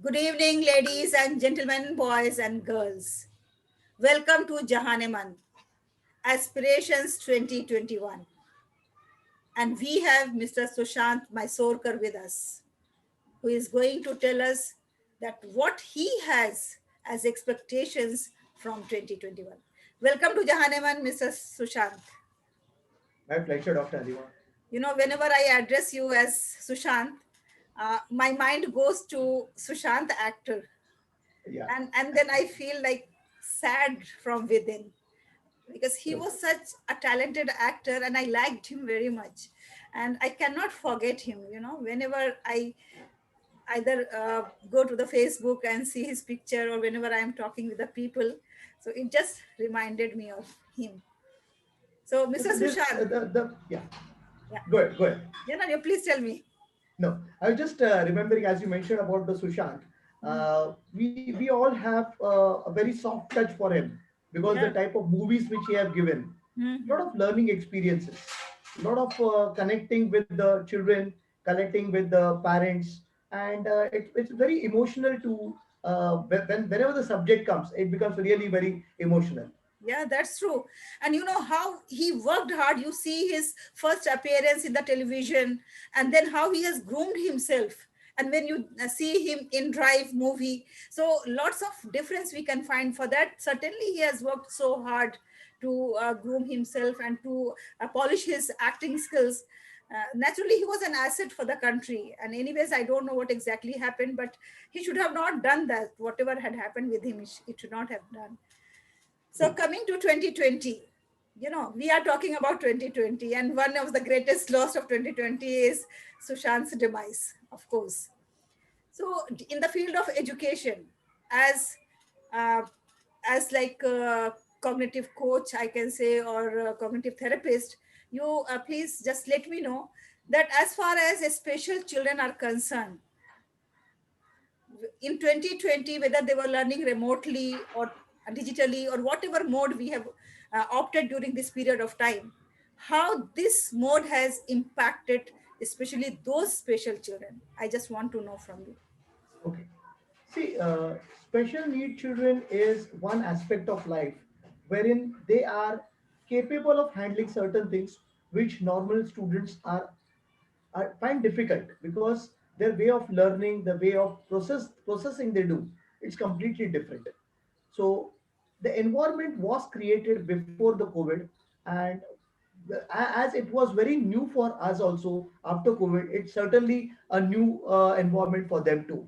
Good evening, ladies and gentlemen, boys and girls. Welcome to Jahaneman Aspirations 2021. And we have Mr. Sushant Mysorkar with us, who is going to tell us that what he has as expectations from 2021. Welcome to Jahaneman, Mr. Sushant. My pleasure, Dr. Alima. Whenever I address you as Sushant, my mind goes to Sushant, the actor, Yeah, and then I feel like sad from within because he true. was such a talented actor and I liked him very much, and I cannot forget him. Whenever I either go to the Facebook and see his picture, or whenever I am talking with the people, so it just reminded me of him. So So Mr. this Sushant, the yeah. yeah, Go ahead, go ahead. please tell me. No, I was just remembering as you mentioned about the Sushant. Mm, We all have a very soft touch for him because the yeah. type of movies which he have given, a lot Mhm. of learning experiences, a lot of connecting with the children, connecting with the parents, and it's very emotional to whenever the subject comes, it becomes really very emotional. Yeah, that's true. And you know how he worked hard. You see his first appearance in the television, and then how he has groomed himself. And when you see him in Drive movie, so lots of difference we can find for that. Certainly, he has worked so hard to groom himself and to polish his acting skills. Naturally, he was an asset for the country. And anyways, I don't know what exactly happened, but he should have not done that. Whatever had happened with him, it should not have done. So True. coming to 2020, we are talking about 2020, and one of the greatest loss of 2020 is Sushant's demise, of course. So in the field of education, as uh, like a cognitive coach, I can say, or a cognitive therapist, you please just let me know that as far as special children are concerned, in 2020, whether they were learning remotely or digitally or whatever mode we have opted during this period of time, how this mode has impacted especially those special children, I just want to know from you. Okay. See, special need children is one aspect of life wherein they are capable of handling certain things which normal students are find difficult because their way of learning, the way of processing they do, it's completely different. So the environment was created before the COVID, and as it was very new for us also after COVID, it's certainly a new environment for them too.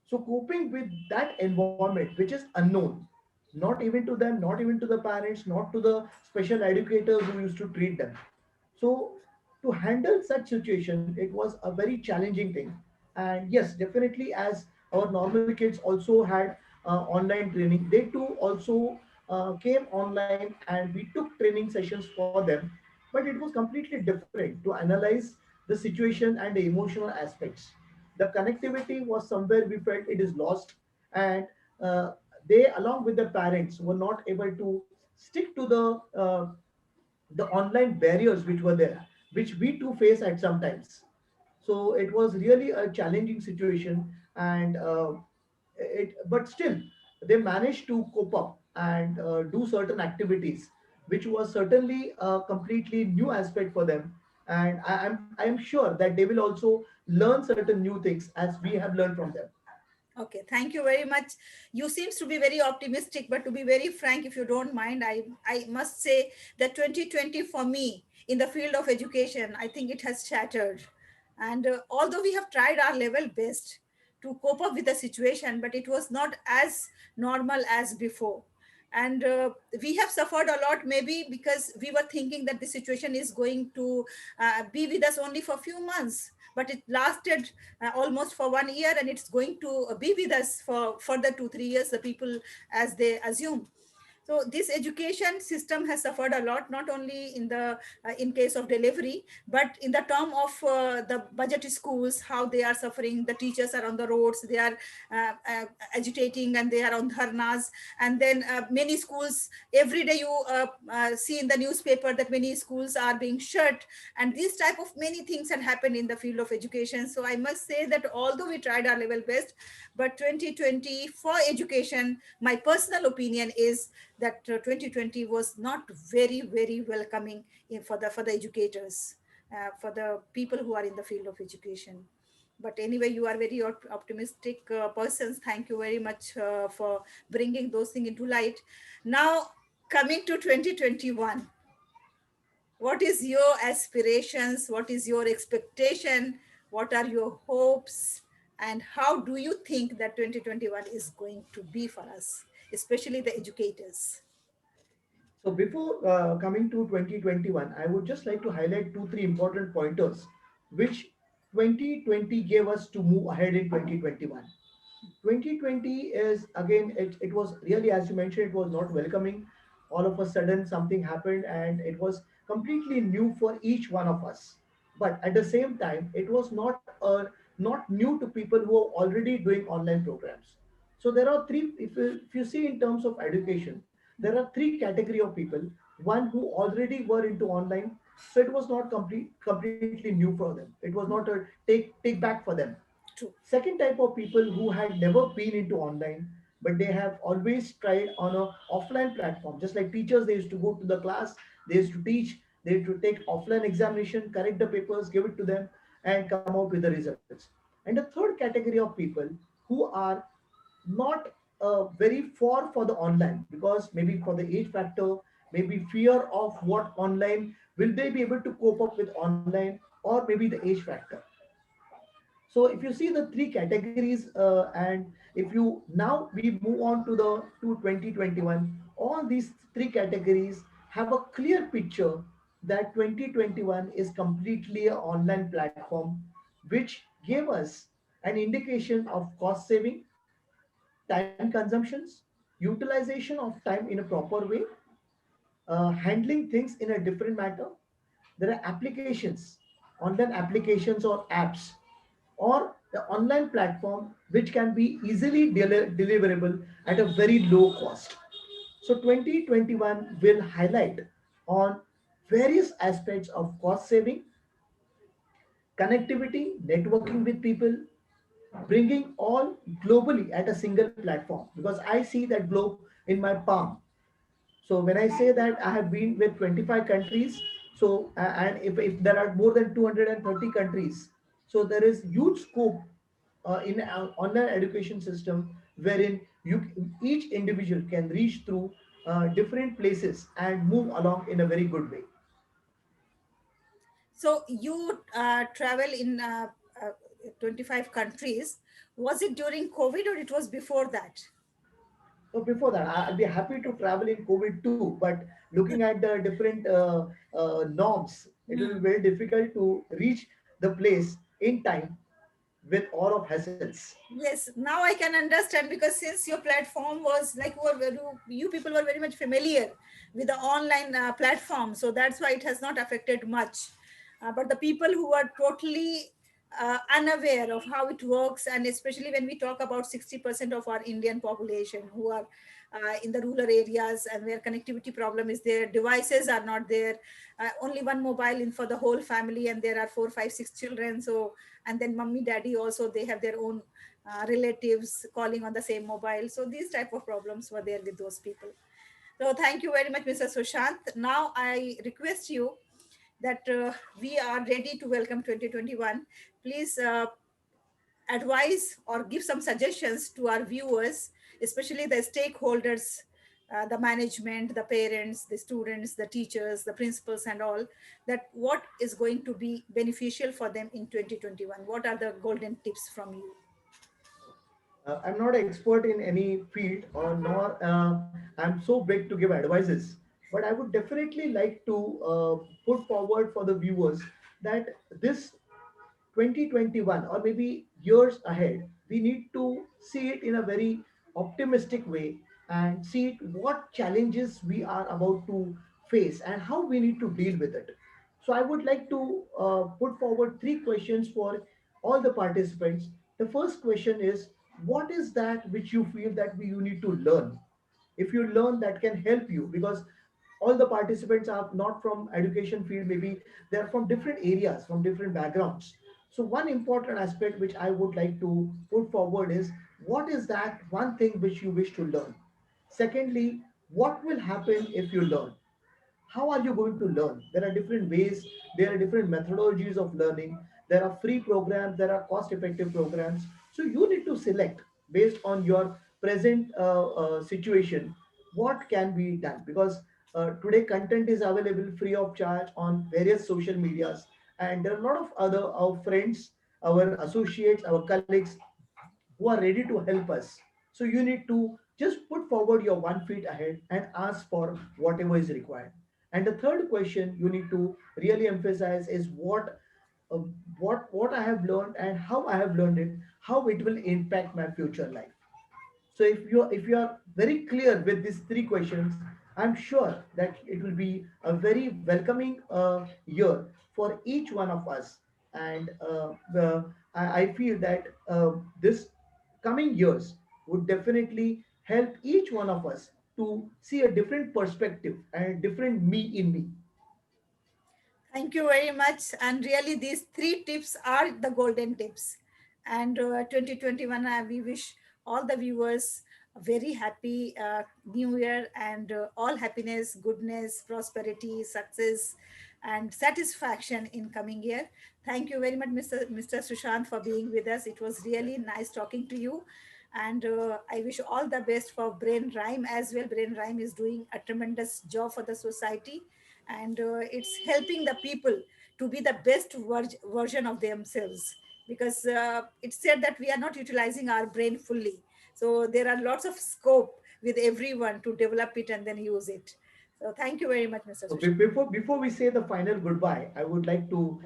So coping with that environment, which is unknown, not even to them, not even to the parents, not to the special educators who used to treat them. So to handle such situation, it was a very challenging thing. And yes, definitely, as our normal kids also had online training, they too also came online and we took training sessions for them. But it was completely different to analyze the situation and the emotional aspects. The connectivity was somewhere we felt it is lost, and uh, they, along with the parents, were not able to stick to the online barriers which were there, which we too face at sometimes. So it was really a challenging situation, and but still they managed to cope up and do certain activities, which was certainly a completely new aspect for them. And I am sure that they will also learn certain new things as we have learned from them. Okay, thank you very much. You seems to be very optimistic, but to be very frank, if you don't mind, I must say that 2020 for me in the field of education, I think it has shattered. And although we have tried our level best to cope up with the situation, but it was not as normal as before. And we have suffered a lot, maybe because we were thinking that the situation is going to be with us only for a few months, but it lasted almost for 1 year, and it's going to be with us for further 2 3 years, the people as they assume. So this education system has suffered a lot, not only in the in case of delivery, but in the term of the budget schools, how they are suffering. The teachers are on the roads, they are agitating, and they are on dharnas. And then many schools, every day you see in the newspaper that many schools are being shut, and these type of many things had happened in the field of education. So I must say that although we tried our level best, but 2020 for education, my personal opinion is that 2020 was not very very welcoming for the educators, for the people who are in the field of education. But anyway, you are very optimistic persons. Thank you very much for bringing those things into light. Now, coming to 2021, what is your aspirations, what is your expectation, what are your hopes, and how do you think that 2021 is going to be for us, especially the educators? So before coming to 2021, I would just like to highlight two, three important pointers which 2020 gave us to move ahead in 2021. 2020 is again, it was really, as you mentioned, it was not welcoming. All of a sudden, something happened and it was completely new for each one of us. But at the same time, it was not new to people who are already doing online programs. So there are three, if you see in terms of education, there are three category of people. One who already were into online, so it was not completely new for them. It was not a take back for them. True. Second type of people who had never been into online, but they have always tried on a offline platform. Just like teachers, they used to go to the class, they used to teach, they used to take offline examination, correct the papers, give it to them, and come out with the results. And the third category of people who are not very for the online, because maybe for the age factor, maybe fear of what online, will they be able to cope up with online, or maybe the age factor. So if you see the three categories, and if you now we move on to the to 2021, all these three categories have a clear picture that 2021 is completely an online platform, which gave us an indication of cost saving, time consumptions, utilization of time in a proper way, handling things in a different matter. There are applications, online applications or apps, or the online platform which can be easily deliverable at a very low cost. So 2021 will highlight on various aspects of cost saving, connectivity, networking with people, bringing all globally at a single platform, because I see that globe in my palm. So when I say that I have been with 25 countries, so and if there are more than 230 countries, so there is huge scope in our online education system, wherein each individual can reach through different places and move along in a very good way. So you travel in 25 countries. Was it during COVID or it was before that? So before that, I'll be happy to travel in COVID too, but looking at the different norms, it will be Hmm. very difficult to reach the place in time with all of hassles. Yes, now I can understand, because since your platform was like you people were very much familiar with the online platform, so that's why it has not affected much. But the people who are totally unaware of how it works, and especially when we talk about 60% of our Indian population who are in the rural areas and where connectivity problem is there, devices are not there, only one mobile in for the whole family, and there are four, five, six children. So, and then mummy, daddy also, they have their own relatives calling on the same mobile. So these type of problems were there with those people. So thank you very much, Mr. Sushant. Now I request you that we are ready to welcome 2021. Please advise or give some suggestions to our viewers, especially the stakeholders, the management, the parents, the students, the teachers, the principals, and all, that what is going to be beneficial for them in 2021. What are the golden tips from you? I'm not expert in any field, or nor I'm so big to give advices. But I would definitely like to put forward for the viewers that this 2021, or maybe years ahead, we need to see it in a very optimistic way, and see what challenges we are about to face and how we need to deal with it. So I would like to put forward three questions for all the participants. The first question is, what is that which you feel that you need to learn? If you learn, that can help you, because all the participants are not from education field, maybe they're from different areas, from different backgrounds. So one important aspect which I would like to put forward is, what is that one thing which you wish to learn? Secondly, what will happen if you learn? How are you going to learn? There are different ways, there are different methodologies of learning. There are free programs, there are cost effective programs. So you need to select based on your present situation what can be done, because today content is available free of charge on various social medias, and there are a lot of other our friends, our associates, our colleagues who are ready to help us. So you need to just put forward your 1 feet ahead and ask for whatever is required. And the third question you need to really emphasize is uh, what I have learned and how I have learned it, how it will impact my future life. So if you are very clear with these three questions, I'm sure that it will be a very welcoming year for each one of us. And I feel that this coming years would definitely help each one of us to see a different perspective and a different me in me. Thank you very much. And really, these three tips are the golden tips. And 2021, we wish all the viewers a very happy new year, and all happiness, goodness, prosperity, success, and satisfaction in coming year. Thank you very much, Mr. Sushant, for being with us. It was really nice talking to you. And I wish all the best for Brain Rhyme as well. Brain Rhyme is doing a tremendous job for the society, and it's helping the people to be the best version of themselves, because it's said that we are not utilizing our brain fully. So there are lots of scope with everyone to develop it and then use it. So thank you very much, Mr. So Sushant. before we say the final goodbye, I would like to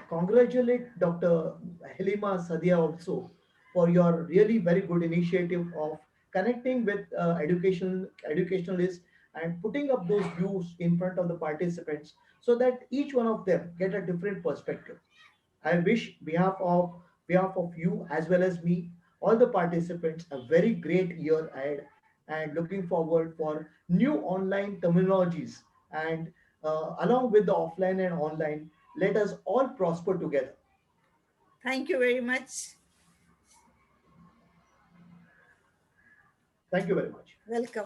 congratulate Dr. Helima Sadia also for your really very good initiative of connecting with educationalists and putting up those views in front of the participants, so that each one of them get a different perspective. I wish behalf of you as well as me, all the participants, a very great year ahead, and looking forward for new online terminologies, and along with the offline and online, let us all prosper together. Thank you very much. Thank you very much. Welcome.